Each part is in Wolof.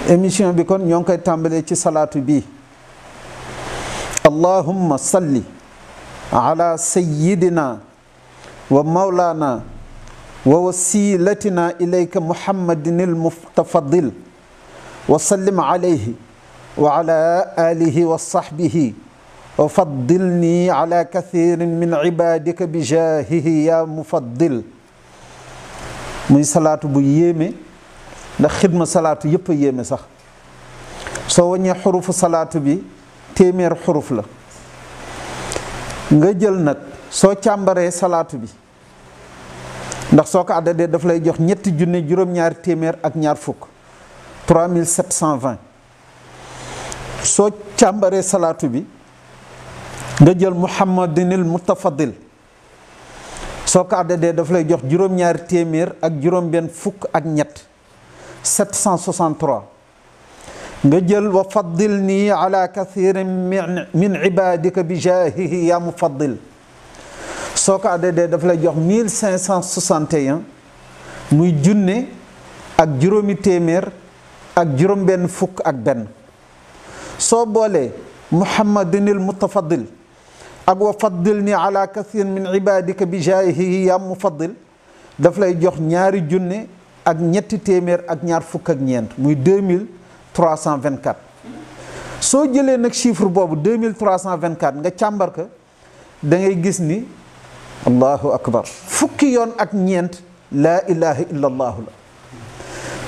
émission bi kon ñoo ngi koy tàmbalee ci salaatu bi allahumma salli ala sayyidina wa mawlana wa wasilatina ilayka muhammadin almutafaddil wa sallim alayhi wa ala alihi wa sahbihi wa faddilni ala kathirin min ibadika bi jahihi ya mufaddil. muy salaatu bu yéeme ndax xidma salaatu yëpp a yéeme sax soo waññee xurufu salaatu bi téeméer xuruf la nga jël nag soo càmbaree salaatu bi ndax soo ko àddadee daf lay jox ñetti junne juróom-ñaari téeméer ak ñaar fukk 3720. soo càmbaree salaatu bi nga jël muhammadinil mutafaddil soo ko àddadee daf lay jox juróom-ñaari téeméer ak juróom-benn fukk ak ñett 763. nga jël wa faddil nii ala kathirin min ibadika bi jahihi ya mufaddil soo ko àddadee daf lay jox 1561 muy junne ak juróomi téeméer ak juróom-benn fukk ak benn. soo boolee muhammadinil mutafaddil ak wa faddil ni ala kathirin min ibadika bi jahihi ya mufaddil daf lay jox ñaari junne ak ñetti téeméer ak ñaar fukk ak ñeent muy 2324. soo jëlee nag chiffre boobu 2324 nga càmbar ko da ngay gis ni allahu akbar fukki yoon ak ñeent laa ilaha illa allahu la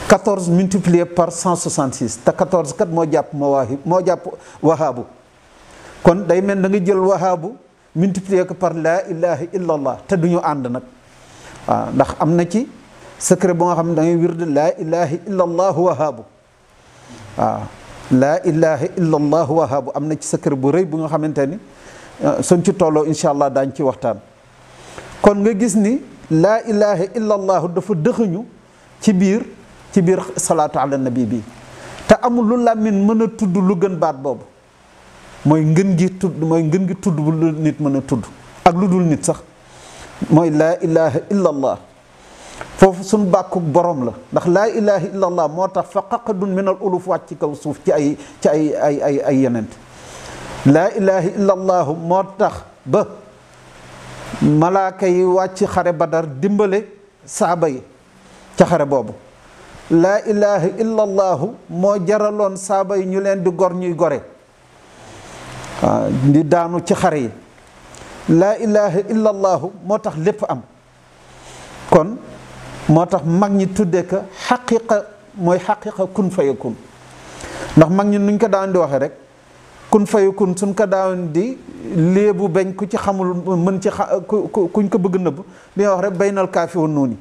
14 multiplié par 166 te 14 kat moo jàpp mawaahib moo jàpp wahaabu kon day mel da nga jël wahaabu multiplié ko par laa ilaha illa allah te du ñu ànd nag waaw ndax am na ci secret bu nga xam ne da ngay wird laa ilaha illa allahu wahaabu waaw laa ilaha illa allahu wahaabu am na ci secret bu rëy bu nga xamante ni suñ ci tolloo incha allah daañ ci waxtaan. kon nga gis ni laa ilaha illa allahu dafa dëxëñu ci biir salaatu ala nabi bi te amul lu làmmiñ mën a tudd lu gën baat boobu mooy ngën gi tudd bu lu nit mën a tudd ak lu dul nit sax mooy laa ilaha illa allah. foofu suñ bàkkuk borom la ndax laa ilaha illa allah moo tax fa qaqadun min al uluf wàcc ci kaw suuf ci ay yenent laa ilaha illa allahu moo tax ba malaaka yi wàcc xare badar dimbale saaba yi ca xare boobu laa ilaha illa allahu moo jaraloon saaba yi ñu leen di gor ñuy gore waaw di daanu ci xare yi laa ilaha illa allahu moo tax lépp am kon moo tax mag ñi tuddee ko xaqiqa mooy xaqiqa kun fayakun ndax mag ñi nuñ ko daan di waxee rek kun fayakun suñ ko daan di léebu bañ ku ci xamul mën ci kuñ ko bëgg nëbb li wax rek baynal kaafi wan nuuni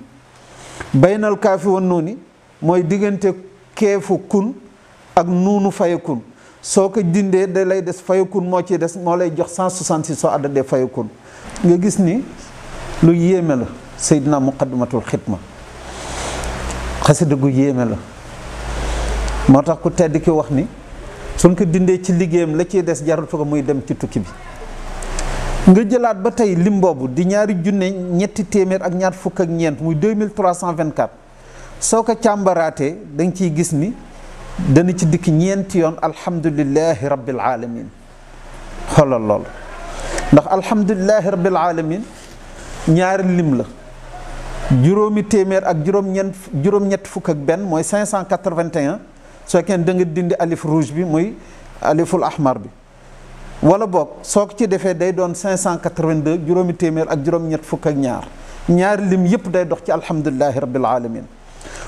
baynal kaafi wan nuuni mooy diggante keefu kun ak nuunu fayakun soo ko dindee da lay des fayakun moo ciy des moo lay jox 166 soo àddadee fayakun nga gis ni lu yéeme la Seydina muqaddimatul xidma xasida gu yéeme la moo tax ku tedd ki wax ni suñ ko dindee ci liggéeyam la ciy des jaratu ko muy dem ci tukki bi. nga jëlaat ba tey lim boobu di ñaari junne ñetti téeméer ak ñaar fukk ak ñeent muy 2324 soo ko càmbaraatee da nga ciy gis ni dana ci dikk ñeenti yoon alhamdulillahi rabbil alamin xoolal lool ndax alhamdulillahi rabbil alamin ñaari lim la juróomi téeméer ak juróom-ñett fukk ak benn mooy 581 soo kenn da nga dindi alif rouge bi muy aliful ahmar bi wala boog soo ko ci defee day doon 582 juróomi téeméer ak juróom-ñett fukk ak ñaari lim yëpp day dox ci alhamdulillahi rabbil alamin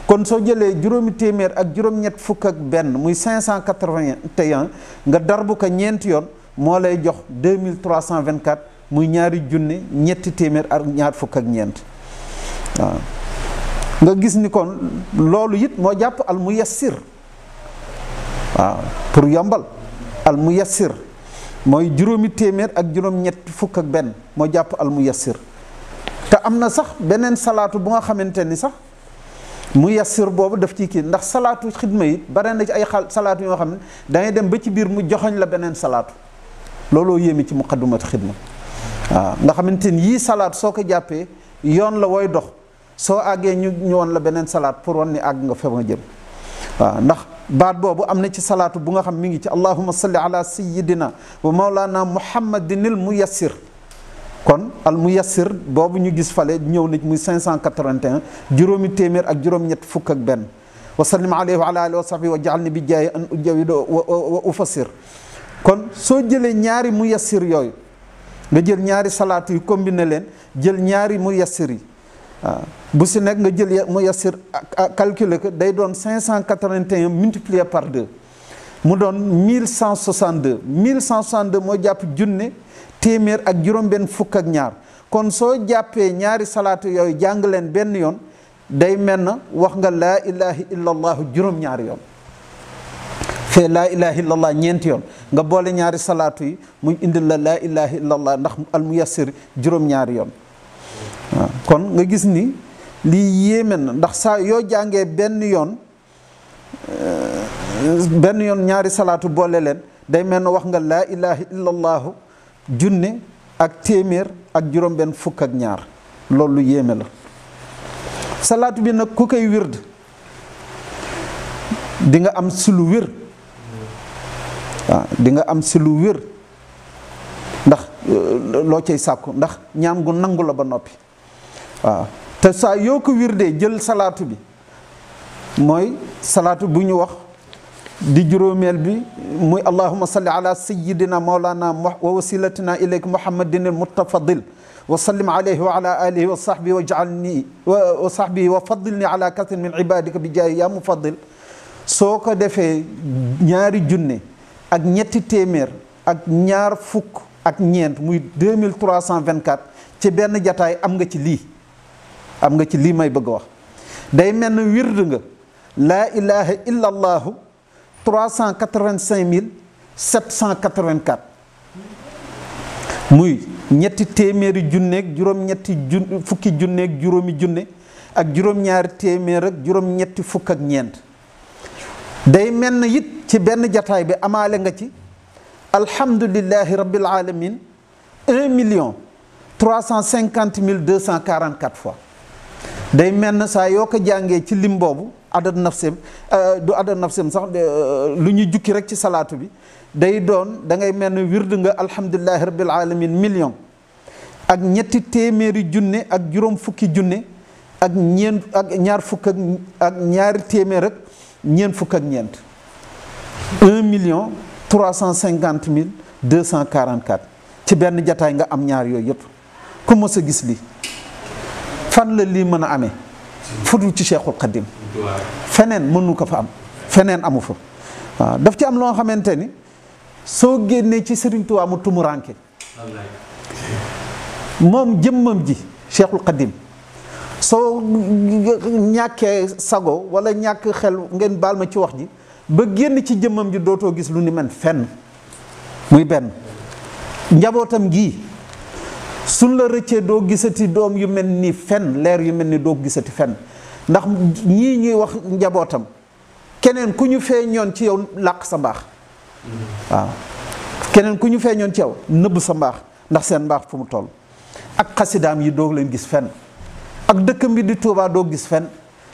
kon soo jëlee juróomi téeméer ak juróom-ñett fukk ak benn muy 581 nga darbu ko ñeenti yoon moo lay jox 2324 muy ñaari junne ñetti téeméer ak ñaar fukk ak ñeent waaw nga gis ni kon loolu it moo jàpp al muyassir waaw pour yombal al muyassir mooy juróomi téeméer ak juróom-ñett fukk ak benn moo jàpp al muyassir te am na sax beneen salaatu bu nga xamante ni sax muyassir boobu daf ci kii ndax salaatu xidma yi bare na ci ay salaatu yoo xam ne dangay dem ba ci biir mu joxoñ la beneen salaatu looloo yéemi ci muqaddimat xidma waaw nga xamante ni yii salaat soo ko jàppee yoon la wooy dox soo àggee ñu woon la beneen salaat pour wan ni àgg nga fa nga jëm waaw ndax baat boobu am na ci salaatu bu nga xam mi ngi ci allahumma salli ala sayyidina wa mawlana muhammadinil muyassir. kon al muyassir boobu ñu gis fale ñëw na muy 581 juróomi téeméer ak juróom-ñett fukk ak benn wa sallim alayhi wa ala alihi wa sahbihi wa ja'alni bi jaayi an ujawido wa ufassir. kon soo jëlee ñaari muyassir yooyu nga jël ñaari salaatu yu combiné leen jël ñaari muyassir yi waaw bu si nekk nga jël muyassir calculer ko day doon 581 multiplié par 2 mu doon 1162 1162 moo jàpp junne téeméer ak juróom-benn fukk ak ñaar. kon soo jàppee ñaari salaatu yooyu jàng leen benn yoon day mel na wax nga laa ilaha illallah juróom-ñaari yoon. fee laa ilaha illallah ñeenti yoon nga boole ñaari salaatu yi muy indil la laa ilaha illallah ndax al muyassir juróom-ñaari yoon. waaw kon nga gis ni lii yéeme na ndax saa yoo jàngee benn yoon ñaari salaatu boole leen day mel na wax nga laa ilaha illallah junne ak téeméer ak juróom-benn fukk ak ñaar. loolu lu yéeme la. salaatu bi nag ku koy wird di nga am si lu wér. waaw di nga am si lu wér ndax loo cay sàkku ndax ñaan gu nangu la ba noppi. waaw te saa yoo ko wirdee jël salaatu bi mooy salaatu bu ñu wax di juróomeel bi muy allahumma salli ala sayyidina mawlana wa wasilatina ilayka muhammadin al muttafadil wa sallim alayhi wa ala alihi wa sahbihi wa ja'alni wa sahbihi wa faddilni ala kathirin min ibadika bi jaayi ya mufaddil. soo ko defee ñaari junne ak ñetti téeméer ak ñaar fukk ak ñeent muy 2324 ci benn jataay am nga ci lii may bëgg a wax. day mel ne wird nga laa ilaha illa allahu 385 muy ñetti téeméeri junneeg juróom-ñetti fukki junneeg juróomi junne ak juróom-ñaari téeméer ak juróom-ñetti fukk ak ñeent. day mel na it ci benn jataay bi amaale nga ci alhamdulillahi rabbil alamin 1,350,244 fois. day mel na saa yoo ko jàngee ci lim boobu adad nafsim du adad nafsim sax lu ñu jukki rek ci salaatu bi day doon da ngay mel ne wird nga alhamdulillahi rabbil alamin million ak ñetti téeméeri junne ak juróom fukki junne ak ñeent ak ñaar fukk ak ñaari téeméer ak ñeent fukk ak ñeent 1,350,244 ci benn jataay nga am ñaar yooyu yëpp. ku mës a gis lii fan la lii mën a amee fudul ci Cheikhul Khadim feneen mënu ko fa am feneen amu fa. waaw daf ci am loo xamante ni soo génnee ci Serigne Touba mu tumuranke moom jëmmam ji Cheikhul Khadim soo ñàkkee sago wala ñàkk xel ngeen baal ma ci wax ji ba génn ci jëmmam ji dootoo gis lu ni mel fenn. muy benn njabootam gii suñ la rëccee doo gisati doom yu mel ni fenn leer yu mel ni doo gisati fenn ndax ñii ñuy wax njabootam keneen ku ñu feeñoon ci yow làq sa mbaax. waaw keneen ku ñu feeñoon ci yow nëbb sa mbaax ndax seen mbaax fu mu toll. ak xasidaam yi doo leen gis fenn ak dëkkam bi di Tuubaa doo gis fenn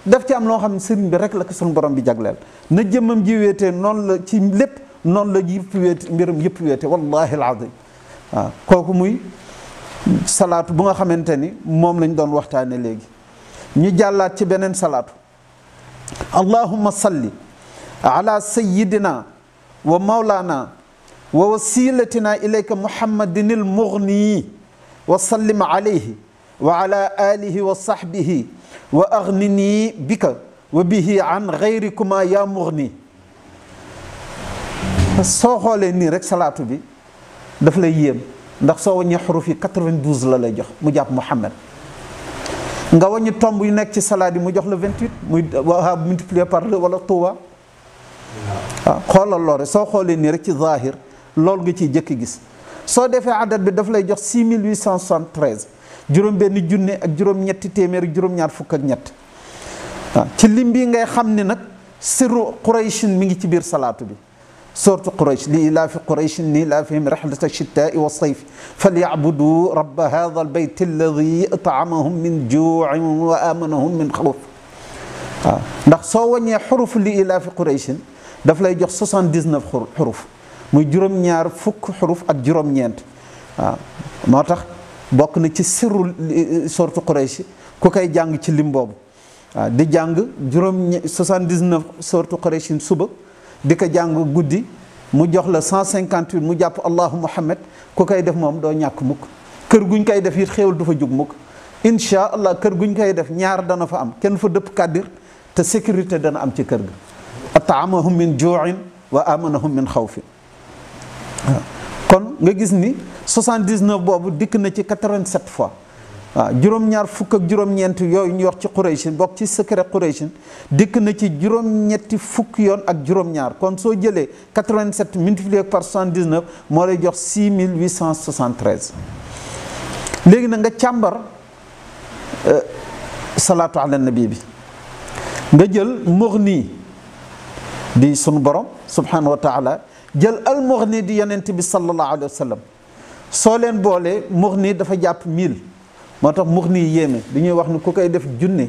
daf ci am loo xam ne sëriñ bi rek la ko suñu borom bi jagleel na jëmmam ji wéetee noonu la ci lépp noonu la yëpp wéete mbiram yëpp wéete wallahi alazim. waaw kooku muy salaatu bu nga xamante ni moom lañ doon waxtaane léegi. ñu jàllaat ci beneen salaatu allahumma salli ala sayyidina wa mawlana wa wasilatina ilayka muhammadinil mughni wa sallim alayhi wa ala alihi wa sahbihi wa aghnini bika wa bihi an ghayrikuma ya mughni. soo xoolee nii rek salaatu bi daf lay yéem ndax soo wàññee xuruf yi 92 la lay jox mu jàpp Muhammad nga wàññi tomb yu nekk ci salaat yi mu jox la 28 muy waa multiplié par 2 wala Tuuba. waaw xoolal loolu soo xoolee nii rek ci zahir loolu nga ciy jëkk gis soo defee adat bi daf lay jox 6873 juróom-benn junne ak juróom-ñetti téeméer ak juróom-ñaar fukk ak ñett. waaw ci lim bi ngay xam ne nag sirru Qurayshin mi ngi ci biir salaatu bi. suuratu Quraysh li ilaafi Qurayshin ilaafihim rihlata shitaa'i wa sayfi falyabudu rabba haadha albayti alladi at'amahum min juu'in wa aamanahum min xawf. waaw ndax soo wàññee xuruf li ilaafi qurayshin daf lay jox 79 xuruf muy juróom-ñaar fukk xuruf ak juróom-ñeent waaw moo tax bokk na ci sirru sortu quraysh ku koy jàng ci lim boobu waaw di jàng 79 sortu qurayshin suba di ko jàng guddi mu jox la 158 mu jàpp allahu muhammad ku koy def moom doo ñàkk mukk kër guñ koy def it xéewal du fa jug mukk incha allah kër guñ koy def ñaar dana fa am kenn fa dëpp kàddir te sécurité dana am ci kër ga ataamahum min juuin wa amanahum min xawfin waaw kon nga gis ni 79 boobu dikk na ci 87 fois waaw juróom-ñaar fukk ak juróom-ñeent yooyu ñu wax ci Quraysh bokk ci secret Quraysh dikk na ci juróom-ñetti fukk yoon ak juróom-ñaar kon soo jëlee 87 multiplié par 79 moo lay jox 6873 léegi nag nga càmbar salaatu ala nabi bi nga jël mughni di sunu borom subhanahu wa taala jël al mughni di yonent bi sallallahu alayhi wa sallam soo leen boolee mughni dafa jàpp 1000 moo tax mughni yéeme bi ñuy wax ni ku koy def junne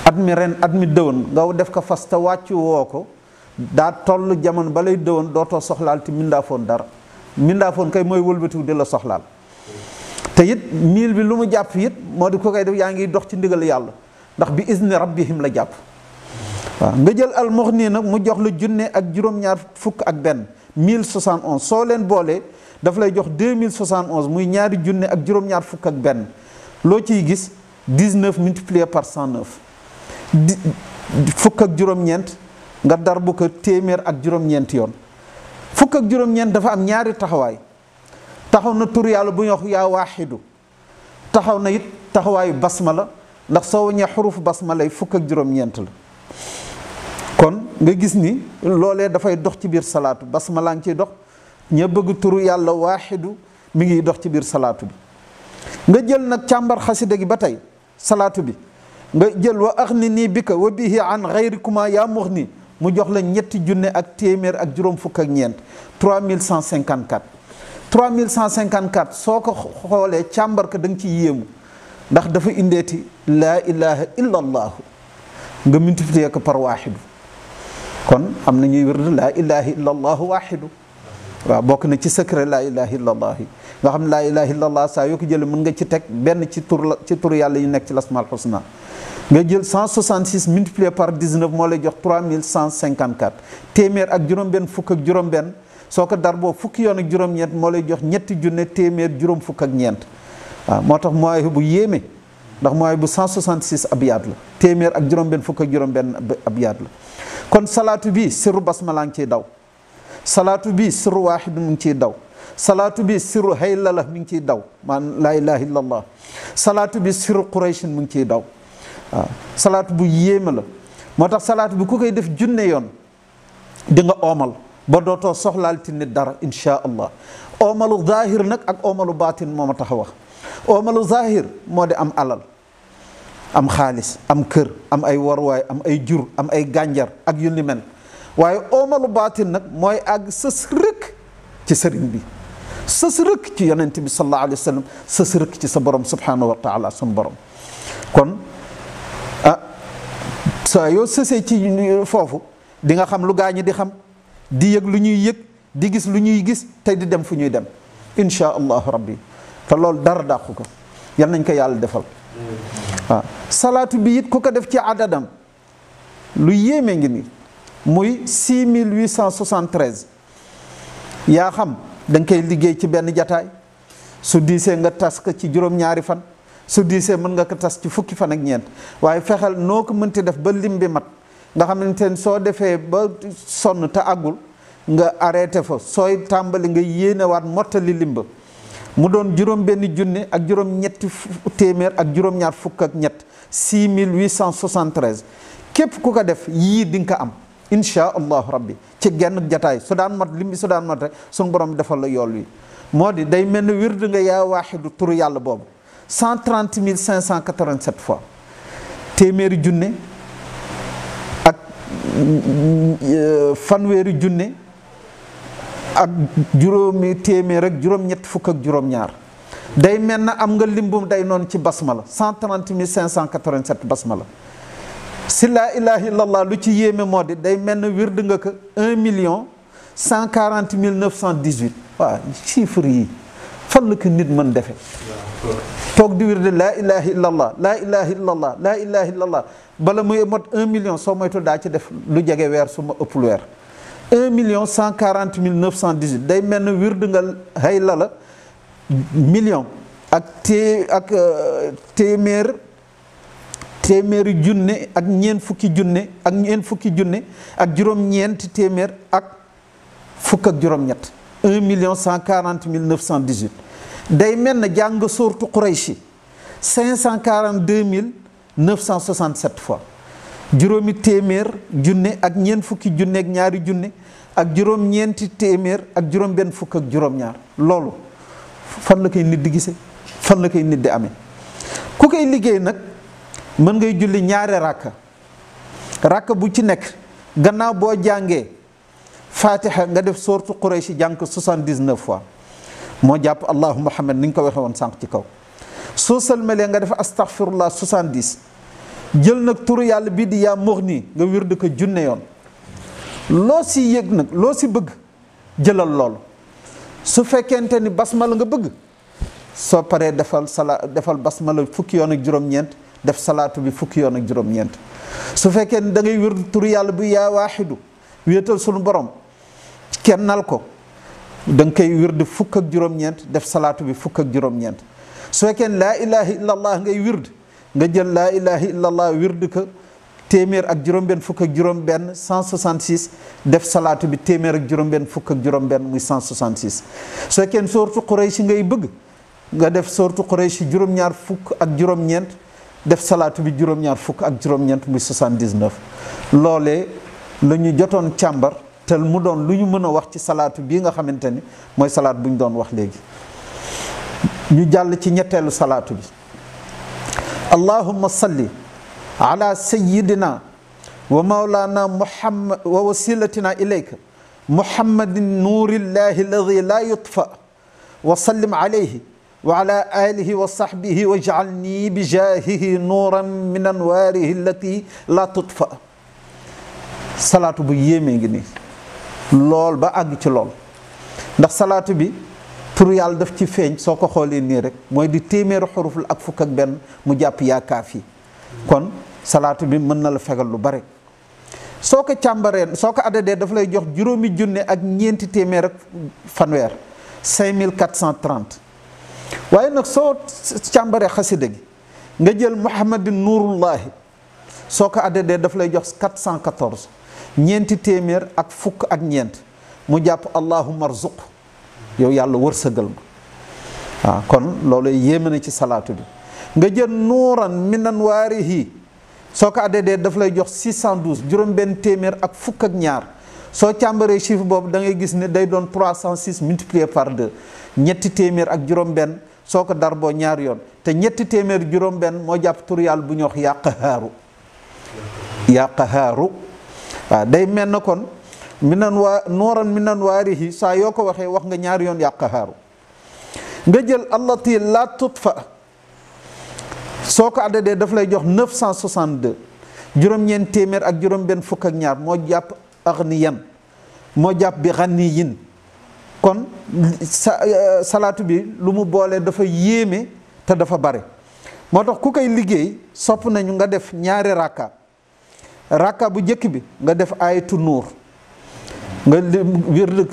at mi ren at mi dëwoon nga def ko fas te wàccu woo ko daa toll jamono ba lay dëwoon dootoo soxlaal te mindaafoon dara mindaafoon kay mooy wëlbatiku di la soxlaal te it 1000 bi lu mu jàpp it moo di ku koy def yaa ngi dox ci ndigal yàlla ndax bi izni rabbihim la jàpp waaw nga jël al mughni nag mu jox la junne ak juróom-ñaar fukk ak benn 1071 soo leen boolee daf lay jox 2071 muy ñaari junne ak juróom-ñaar fukk ak benn loo ciy gis 19 multiplié par 109 fukk ak juróom-ñeent nga dar bu ko téeméer ak juróom-ñeent yoon fukk ak juróom-ñeent dafa am ñaari taxawaay taxaw na tur yàlla bu ñu wax yaa waaxidu taxaw na it taxawaayu basmala ndax soo wañee xuruf basmala yi fukk ak juróom-ñeent la kon nga gis ni loolee dafay dox ci biir salaatu basmala ngi ciy dox ña bëgg turu yàlla waaxidu mi ngi dox ci biir salaatu bi nga jël nag càmbar xasida gi ba tey salaatu bi nga jël wa axni nii bika wa bihi an xayrikuma yaa muxni mu jox la ñetti junne ak téeméer ak juróom fukk ak ñeent 3154 3154 soo ko xoolee càmbar ko da nga ci yéemu ndax dafa indeeti laa ilaha illa allahu nga multiplier ko par waaxidu kon am na ñuy wërd laa ilaha illa allahu waaxidu waaw bokk na ci secret laa ilaha illa allah yi nga xam ne laa ilaha illa allah saa yoo ko jëlee mën nga ci teg benn ci tur yàlla yu nekk ci lasmaal husna nga jël 166 multiplié par 19 moo lay jox 3154 téeméer ak juróom-benn fukk ak juróom-benn soo ko dar boo fukki yoon ak juróom-ñeent moo lay jox ñetti junne téeméer juróom fukk ak ñeent waaw moo tax mooy bu yéeme ndax mooy bu 166 abyaat la téeméer ak juróom-benn fukk ak juróom-benn abyaat la kon salaatu bi sirru basmala ngi ciy daw salaatu bi sirru waaxidu mu ngi ciy daw salaatu bi sirru haylala mi ngi ciy daw man laa ilaha illa allah salaatu bi sirru qurayshin mu ngi ciy daw waaw salaatu bu yéeme la moo tax salaatu bi ku koy def junne yoon di nga oomal ba dootoo soxlaal ti nit dara insha allah oomalu zahir nag ak oomalu baatin moo ma tax a wax oomalu zahir moo di am alal am xaalis am kër am ay warwaay am ay jur am ay gànjar ak yu ni mel waaye oomalu baatin nag mooy àgg sës rëkk ci sëriñ bi sës rëkk ci yonent bi sallallahu alayhi wa sallam sës rëkk ci sa borom subhanahu wa taala sun borom kon saa yoo sësee ci foofu di nga xam lu gaa ñi di xam di yëg lu ñuy yëg di gis lu ñuy gis te di dem fu ñuy dem insha allahu rabbi te loolu dara dàqu ko yal nañ ko yàlla defal waaw salaatu bi it ku ko def ci adadam lu yéeme ngi ni muy 6873 yaa xam da nga koy liggéey ci benn jataay su diisee nga tas ko ci juróom-ñaari fan su diisee mën nga ko tas ci fukki fan ak ñeent waaye fexeel noo ko mënti def ba lim bi mat nga xamante ne soo defee ba sonn te àggul nga arrêté fa sooy tàmbali nga yéenewaat mottali lim ba mu doon juróom benn junne ak juróom ñetti téeméer ak juróom-ñaar fukk ak ñett 6873 képp ku ko def yii di nga ko am insha allahu rabbi ci genn jataay su daan mat lim bi su daan mat rek suñu borom defal la yool wi moo di day mel ne wird nga yaa waaxidu turu yàlla boobu 130 587 fois téeméeri junne ak fanweeri junne ak juróomi téeméer ak juróom-ñett fukk ak juróom-ñaar day mel na am nga limbum day noonu ci basmala 130 587 basmala si laa ilaha illallah lu ci yéeme moo di day mel ne wird nga ko 1.140.918 waaw chiffre yi fan la ko nit mën defe toog di wird laa ilaha illallah laa ilaha illallah laa ilaha illallah bala muy mot 1 million soo moytu daa ci def lu jege weer su ma ëpp weer 1.140.918 day mel ne wird nga xëy la million ak téeméeri junne ak ñeent fukki junne ak juróom-ñeenti téeméer ak fukk ak juróom-ñett 1.140.918 day mel na jàng soortu Qurayshi 542.967 fois juróomi téeméer junne ak ñeent fukki junne ak ñaari junne ak juróom-ñeenti téeméer ak juróom-benn fukk ak juróom-ñaar loolu fan la koy nit di gise fan la koy nit di amee ku koy liggéey nag mën ngay julli ñaari rakka bu ci nekk gannaaw boo jàngee fatiha nga def soortu Quraysh jàng ko 79 fois moo jàpp allahu muhammad ni ñu ko waxee woon sànq ci kaw soo sëlmalee nga def astaghfirullah 70 jël nag turu yàlla bii di yaa mughni nga wird ko junne yoon loo si yëg nag loo si bëgg jëlal loolu su fekkente ni basmala nga bëgg soo paree defal basmala fukki yoon ak juróom-ñeent def salaatu bi fukki yoon ak juróom-ñeent su fekkee ni da ngay wird turu yàlla bi yaa waaxidu wéetal sunu borom kennal ko da nga koy wird fukk ak juróom-ñeent def salaatu bi fukk ak juróom-ñeent su fekkee ne laa ilaha illallah ngay wird nga jël laa ilaha illallah wird ko téeméer ak juróom-benn fukk ak juróom-benn 166 def salaatu bi téeméer ak juróom-benn fukk ak juróom-benn muy 166 su fekkee ne soortu Quraysh ngay bëgg nga def soortu Quraysh juróom-ñaar fukk ak juróom-ñeent def salaatu bi juróom-ñaar fukk ak juróom-ñeent muy 79 loolee la ñu jotoon càmbar te mu doon lu ñu mën a wax ci salaatu bii nga xamante ni mooy salaat bu ñu doon wax léegi ñu jàll ci ñetteelu salaatu bi allahumma salli ala sayyidina wa mawlana muhammad wa wasilatina ilayka muhammadin nuurillahi alladi la yutfa wa sallim alayhi wa ala alihi wa sahbihi wa jaalni bi jaahihi nuuran min anwaarihi allati la tutfa salaatu bu yéemee ngi nii lool ba àgg ci lool ndax salaatu bi tur yàlla daf ci feeñ soo ko xoolee nii rek mooy di téeméeri xuruf la ak fukk ak benn mu jàpp yaa kaaf yi kon salaatu bi mën na la fegal lu bare soo ko càmbaree soo ko addadee daf lay jox juróomi junne ak ñeenti téeméer ak fanweer 5430 waaye nag soo càmbaree xasida gi nga jël muhammadin nuurullahi soo ko addadee daf lay jox 414 ñeenti téeméer ak fukk ak ñeent mu jàpp allahumma arzuq yow yàlla wërsëgal ma waaw kon loolu yéeme na ci salaatu bi nga jël nuuran min anwaarihi soo ko addadee daf lay jox 612 juróom-benn téeméer ak fukk ak ñaar soo càmbaree chiffre boobu da ngay gis ne day doon 306 multiplié par 2 ñetti téeméer ak juróom-benn soo ko darboo ñaar yoon te ñetti téeméer juróom-benn moo jàpp tur yàlla bu ñuy wax yaa qahaaru waaw day mel na kon nuuran min anwaarihi saa yoo ko waxee wax nga ñaari yoon yaa qahaaru nga jël allati la tutfa soo ko addadee daf lay jox 962 juróom-ñeent téeméer ak juróom-benn fukk ak ñaar moo jàpp agniyan moo jàpp bi ganiyin kon salaatu bi lu mu boolee dafa yéeme te dafa bare moo tax ku koy liggéey sopp nañu nga def ñaari rakka bu njëkk bi nga def ayatu nuur nga wird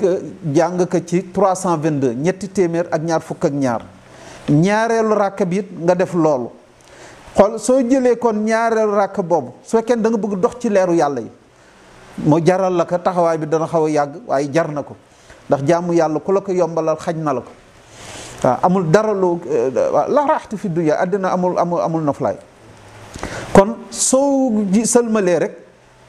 jàng ko ci 322 ñetti téeméer ak ñaar fukk ak ñaar ñaareelu rakka bi it nga def loolu xool soo jëlee kon ñaareelu rakka boobu su fekkee da nga bëgg dox ci leeru yàlla yi moo jaral la ko taxawaay bi dana xaw a yàgg waaye jar na ko ndax jaamu yàlla ku la ko yombalal xañ na la ko waaw amul dara lu la raaxtu fi dunya àddina amul noflaay kon soo sëlmalee rek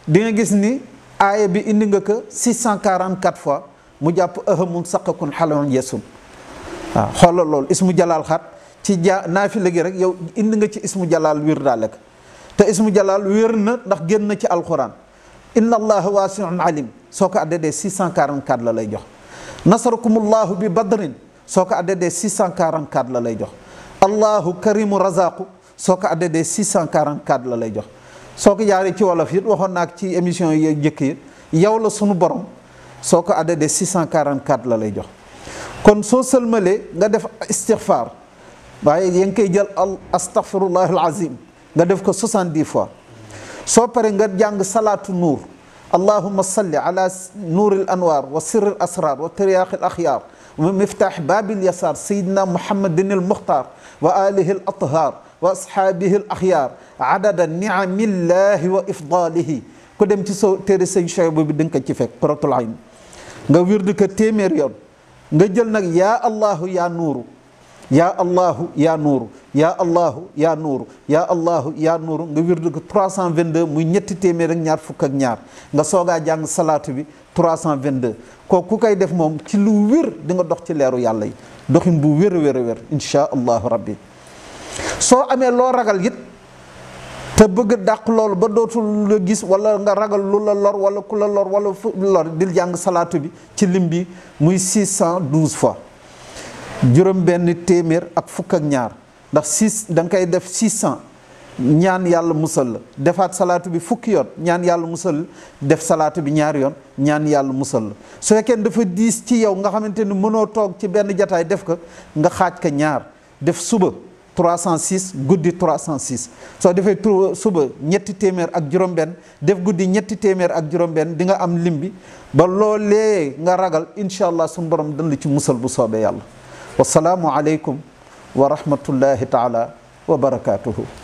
di nga gis ni aaya bi indi nga ko 644 fois mu jàpp ahamun saqakun xalaon yesun waaw xoolal loolu ismu jalaal xat ci naafila gi rek yow indi nga ci ismu jalaal wér daale ko te ismu jalaal wér na ndax génn na ci alquran inna allaha waasiun alim soo ko addadee 644 la lay jox nasarakumullahu bi badrin soo ko addadee 644 la lay jox allahu karimu razaqu soo ko addadee 644 la lay jox soo ko jaaree ci wolof it waxoon naa ci émission yi njëkk yi yow la sunu borom soo ko addadee 644 la lay jox. kon soo sëlmalee nga def istixfaar waaye yaa ngi koy jël astaghfirullah al azim nga def ko 70 fois. soo paree nga jàng salaatu nuur allahumma salli ala nuuril anwaar wa sirril asraar wa tiryaaxil axyaar wa miftaax baabil yasaar sayidina muhammadin al muxtaar wa alihi al athaar wa ashaabihi al axyaar adada niamillahi wa ifdaalihi ku dem ci soo téere sëñ Chouaïb bi di nga ko ci fekk Qurratul Ayn nga wirdu ko téeméer yoon nga jël nag yaa allahu yaa nuuru yaa allahu yaa nuuru yaa allahu yaa nuuru yaa allahu yaa nuuru nga wirdu ko 322 muy ñetti téeméer ak ñaar fukk ak ñaar nga soogaa jàng salaatu bi 322 kooku ku koy def moom ci lu wér di nga dox ci leeru yàlla yi doxin bu wér a wér a wér insha allahu rabbi. soo amee loo ragal it te bëgg dàq loolu ba dootul la gis wala nga ragal lu la lor wala ku la lor wala fu lor dil jàng salaatu bi ci lim bi muy 612 fois juróom benn téeméer ak fukk ak ñaar ndax 6 da nga koy def 600 ñaan yàlla musal la defaat salaatu bi fukki yoon ñaan yàlla musal def salaatu bi ñaari yoon ñaan yàlla musal la su fekkee dafa diis ci yow nga xamante ni mënoo toog ci benn jataay def ko nga xaaj ko ñaar def suba 306 guddi 306 soo defee suba ñetti téeméer ak juróom-benn def guddi ñetti téeméer ak juróom-benn di nga am lim bi ba loolee nga ragal incha allah suñu borom dana la ci musal bu soobee yàlla. wasalaamu aleykum wa rahmatullahi taala wa barakaatuhu.